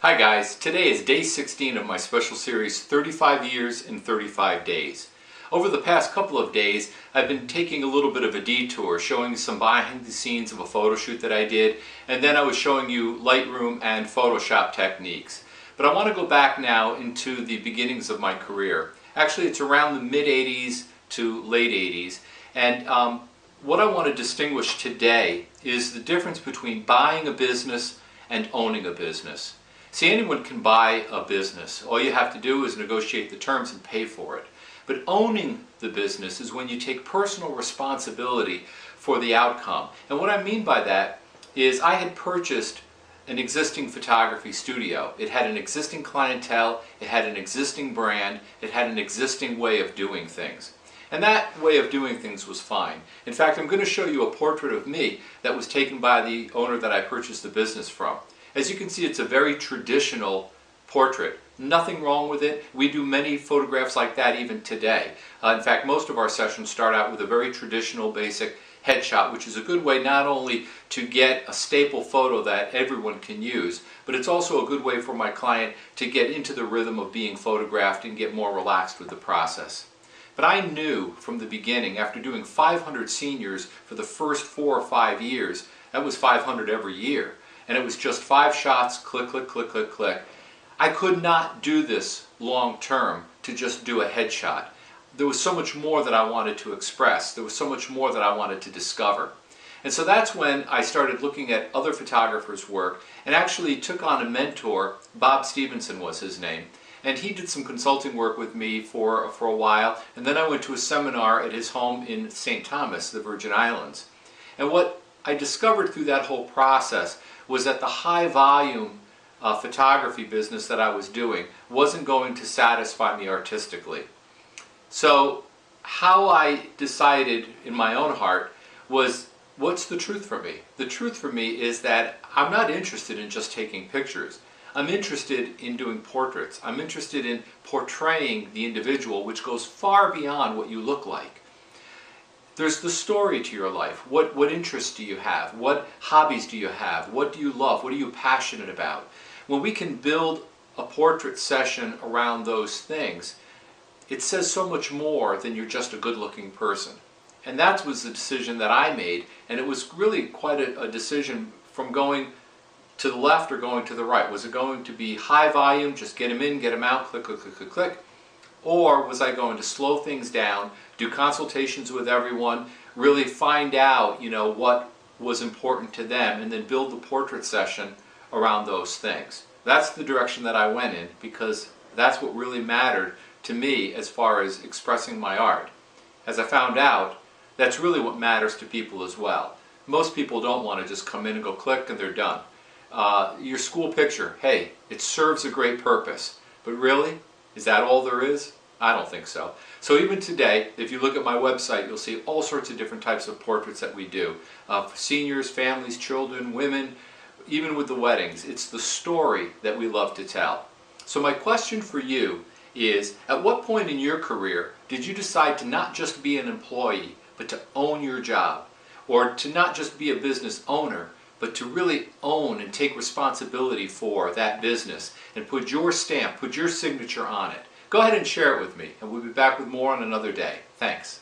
Hi guys, today is day 16 of my special series 35 Years in 35 Days. Over the past couple of days I've been taking a little bit of a detour, showing some behind the scenes of a photo shoot that I did, and then I was showing you Lightroom and Photoshop techniques. But I want to go back now into the beginnings of my career. Actually, it's around the mid-80s to late 80s, and what I want to distinguish today is the difference between buying a business and owning a business. See, anyone can buy a business. All you have to do is negotiate the terms and pay for it. But owning the business is when you take personal responsibility for the outcome. And what I mean by that is I had purchased an existing photography studio. It had an existing clientele, it had an existing brand, it had an existing way of doing things. And that way of doing things was fine. In fact, I'm going to show you a portrait of me that was taken by the owner that I purchased the business from. As you can see, it's a very traditional portrait. Nothing wrong with it. We do many photographs like that even today. In fact, most of our sessions start out with a very traditional basic headshot, which is a good way not only to get a staple photo that everyone can use, but it's also a good way for my client to get into the rhythm of being photographed and get more relaxed with the process. But I knew from the beginning, after doing 500 seniors for the first 4 or 5 years, that was 500 every year, and it was just 5 shots, click, click, click, click, click. I could not do this long term to just do a headshot. There was so much more that I wanted to express. There was so much more that I wanted to discover. And so that's when I started looking at other photographers' work and actually took on a mentor. Bob Stevenson was his name. And he did some consulting work with me for a while. And then I went to a seminar at his home in St. Thomas, the Virgin Islands. And what I discovered through that whole process was that the high volume photography business that I was doing wasn't going to satisfy me artistically. So how I decided in my own heart was, what's the truth for me? The truth for me is that I'm not interested in just taking pictures. I'm interested in doing portraits. I'm interested in portraying the individual, which goes far beyond what you look like. There's the story to your life. What interests do you have? What hobbies do you have? What do you love? What are you passionate about? When we can build a portrait session around those things, it says so much more than you're just a good-looking person. And that was the decision that I made, and it was really quite a decision from going to the left or going to the right. Was it going to be high volume, just get them in, get them out, click, click, click, click, click? Or was I going to slow things down, do consultations with everyone, really find out, what was important to them, and then build the portrait session around those things? That's the direction that I went in, because that's what really mattered to me as far as expressing my art. As I found out, that's really what matters to people as well. Most people don't want to just come in and go click and they're done. Your school picture, hey, it serves a great purpose, but really, is that all there is? I don't think so. So even today, if you look at my website, you'll see all sorts of different types of portraits that we do. For seniors, families, children, women, even with the weddings. It's the story that we love to tell. So my question for you is, at what point in your career did you decide to not just be an employee, but to own your job? Or to not just be a business owner, but to really own and take responsibility for that business and put your stamp, put your signature on it? Go ahead and share it with me, and we'll be back with more on another day. Thanks.